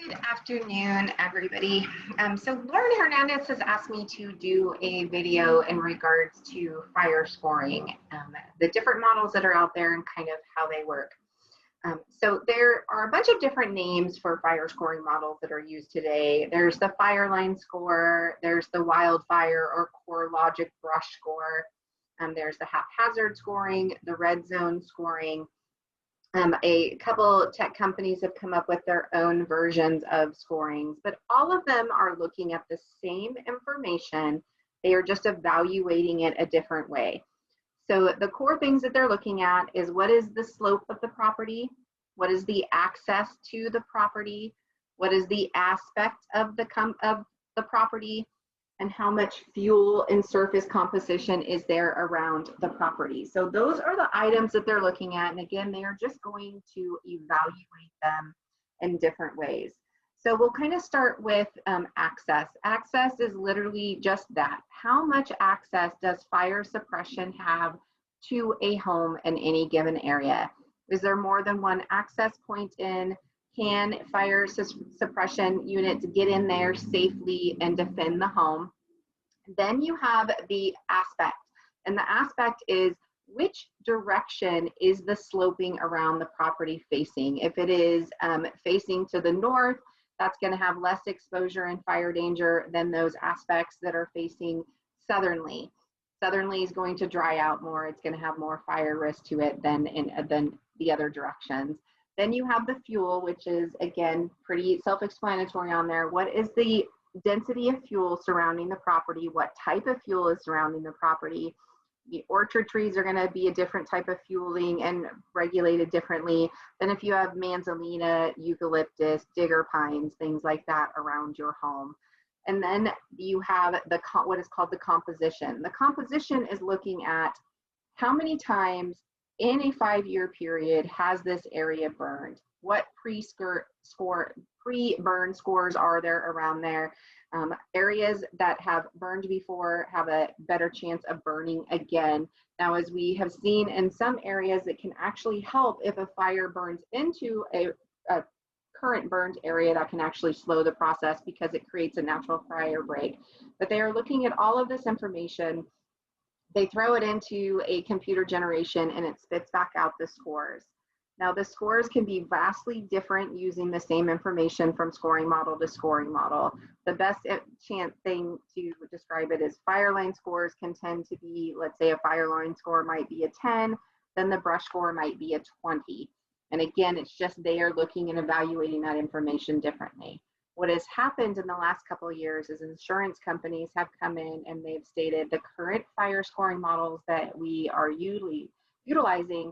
Good afternoon, everybody. So Lauren Hernandez has asked me to do a video in regards to fire scoring, the different models that are out there and kind of how they work. So there are a bunch of different names for fire scoring models that are used today. There's the Fireline score, there's the Wildfire or CoreLogic brush score, there's the haphazard scoring, the red zone scoring. A couple tech companies have come up with their own versions of scorings, but all of them are looking at the same information. They are just evaluating it a different way. So the core things that they're looking at is what is the slope of the property? What is the access to the property? What is the aspect of the property? And how much fuel and surface composition is there around the property. So those are the items that they're looking at. And again, they are just going to evaluate them in different ways. So we'll kind of start with access. Access is literally just that. How much access does fire suppression have to a home in any given area? Is there more than one access point in? Can fire suppression units get in there safely and defend the home? Then you have the aspect, and the aspect is which direction is the sloping around the property facing. If it is facing to the north, that's going to have less exposure and fire danger than those aspects that are facing southerly. Southerly is going to dry out more. It's going to have more fire risk to it than the other directions. Then you have the fuel, which is, again, pretty self-explanatory on there. What is the density of fuel surrounding the property? What type of fuel is surrounding the property? The orchard trees are going to be a different type of fueling and regulated differently than if you have manzanita, eucalyptus, digger pines, things like that around your home. And then you have what is called the composition. The composition is looking at how many times in a 5-year period has this area burned? What pre-burn scores are there around there? Areas that have burned before have a better chance of burning again. Now, as we have seen in some areas, it can actually help if a fire burns into a current burned area. That can actually slow the process because it creates a natural fire break. But they are looking at all of this information. They throw it into a computer generation and it spits back out the scores. Now, the scores can be vastly different using the same information from scoring model to scoring model. The best chance thing to describe it is Fireline scores can tend to be, let's say a Fireline score might be a 10, then the brush score might be a 20. And again, it's just they are looking and evaluating that information differently. What has happened in the last couple of years is insurance companies have come in and they've stated the current fire scoring models that we are utilizing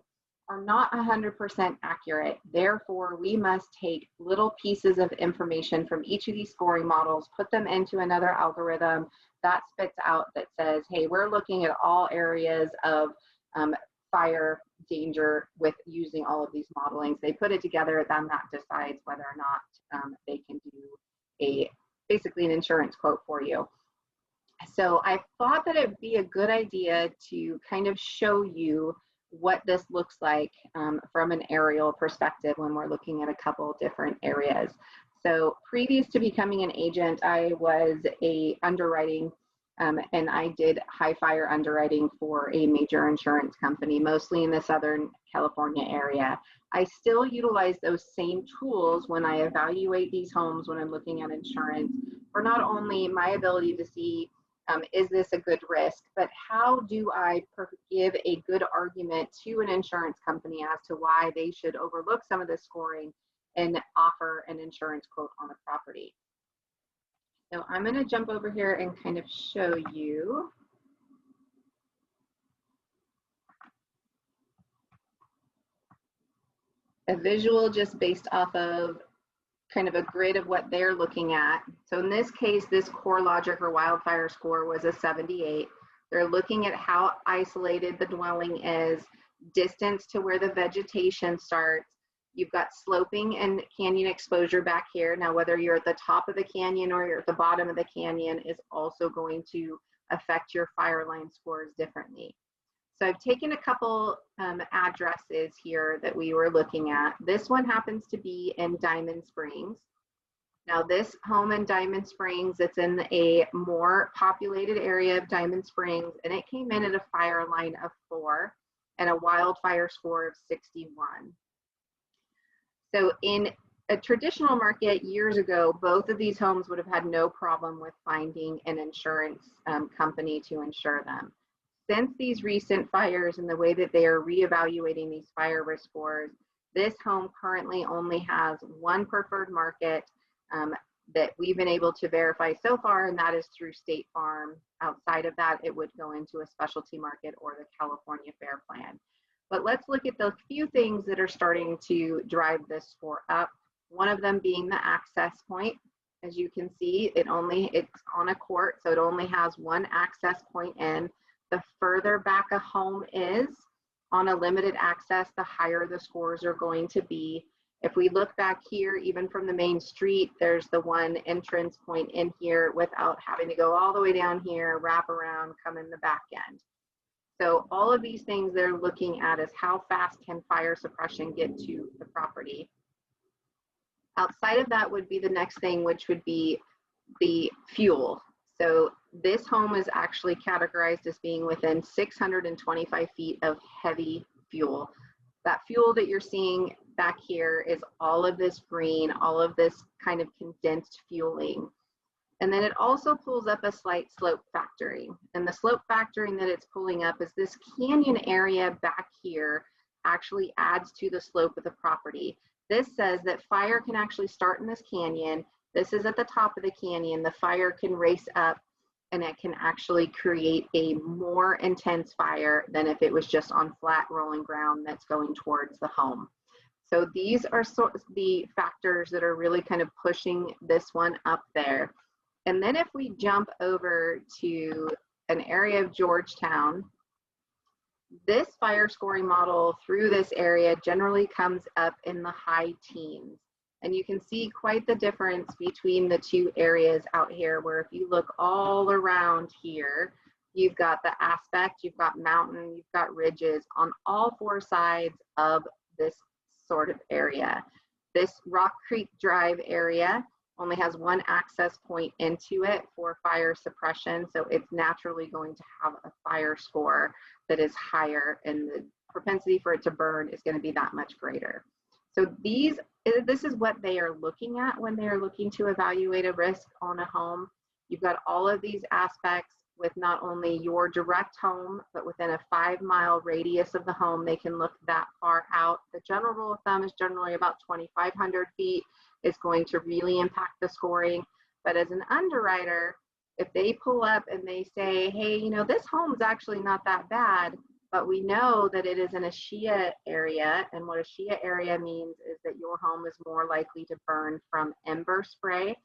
are not 100% accurate. Therefore, we must take little pieces of information from each of these scoring models, put them into another algorithm that spits out that says, hey, we're looking at all areas of fire danger with using all of these modelings. They put it together, then that decides whether or not they can do basically an insurance quote for you. So I thought that it'd be a good idea to kind of show you what this looks like from an aerial perspective when we're looking at a couple different areas. So previous to becoming an agent, I was a underwriting and I did high fire underwriting for a major insurance company, mostly in the Southern California area. I still utilize those same tools when I evaluate these homes when I'm looking at insurance for not only my ability to see is this a good risk, but how do I give a good argument to an insurance company as to why they should overlook some of the scoring and offer an insurance quote on a property. So I'm going to jump over here and kind of show you. A visual just based off of kind of a grid of what they're looking at. So in this case, this CoreLogic or wildfire score was a 78. They're looking at how isolated the dwelling is, distance to where the vegetation starts. You've got sloping and canyon exposure back here. Now, whether you're at the top of the canyon or you're at the bottom of the canyon is also going to affect your Fireline scores differently. So I've taken a couple addresses here that we were looking at. This one happens to be in Diamond Springs. Now this home in Diamond Springs, it's in a more populated area of Diamond Springs, and it came in at a fire line of 4 and a wildfire score of 61. So in a traditional market years ago, both of these homes would have had no problem with finding an insurance company to insure them. Since these recent fires and the way that they are reevaluating these fire risk scores, this home currently only has one preferred market that we've been able to verify so far, and that is through State Farm. Outside of that, it would go into a specialty market or the California Fair Plan. But let's look at the few things that are starting to drive this score up. One of them being the access point. As you can see, it's on a court, so it only has one access point in. The further back a home is on a limited access, the higher the scores are going to be. If we look back here, even from the main street, there's the one entrance point in here without having to go all the way down here, wrap around, come in the back end. So all of these things they're looking at is how fast can fire suppression get to the property. Outside of that would be the next thing, which would be the fuel. So this home is actually categorized as being within 625 feet of heavy fuel. That fuel that you're seeing back here is all of this green, all of this kind of condensed fueling. And then it also pulls up a slight slope factoring. And the slope factoring that it's pulling up is this canyon area back here actually adds to the slope of the property. This says that fire can actually start in this canyon. This is at the top of the canyon. The fire can race up and it can actually create a more intense fire than if it was just on flat rolling ground that's going towards the home. So these are the factors that are really kind of pushing this one up there. And then if we jump over to an area of Georgetown, this fire scoring model through this area generally comes up in the high teens. And you can see quite the difference between the two areas out here, where if you look all around here, you've got the aspect, you've got mountain, you've got ridges on all 4 sides of this sort of area. This Rock Creek Drive area only has one access point into it for fire suppression, so it's naturally going to have a fire score that is higher, and the propensity for it to burn is going to be that much greater. So this is what they are looking at when they are looking to evaluate a risk on a home. You've got all of these aspects with not only your direct home, but within a 5-mile radius of the home, they can look that far out. The general rule of thumb is generally about 2,500 feet is going to really impact the scoring. But as an underwriter, if they pull up and they say, hey, you know, this home's actually not that bad, but we know that it is in a SHIA area, and what a SHIA area means is that your home is more likely to burn from ember spray.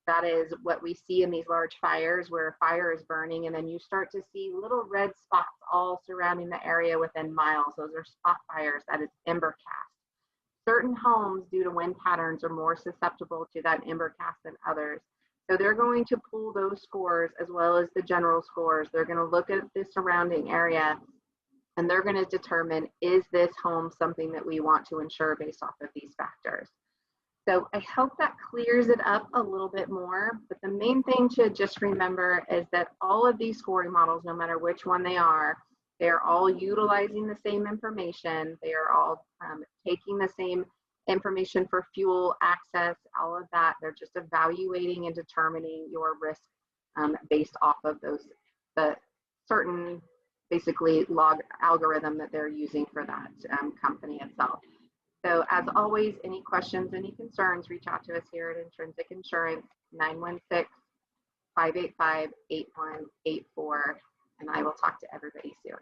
That is what we see in these large fires, where a fire is burning and then you start to see little red spots all surrounding the area within miles. Those are spot fires. That is ember cast. Certain homes, due to wind patterns, are more susceptible to that ember cast than others. So they're going to pull those scores as well as the general scores. They're going to look at the surrounding area, and they're going to determine, is this home something that we want to insure based off of these factors? So I hope that clears it up a little bit more, but the main thing to just remember is that all of these scoring models, no matter which one they are all utilizing the same information. They are all taking the same information for fuel, access, all of that. They're just evaluating and determining your risk based off of the certain basically log algorithm that they're using for that company itself. So as always, any questions, any concerns, reach out to us here at Intrinsic Insurance, 916-585-8184, and I will talk to everybody soon.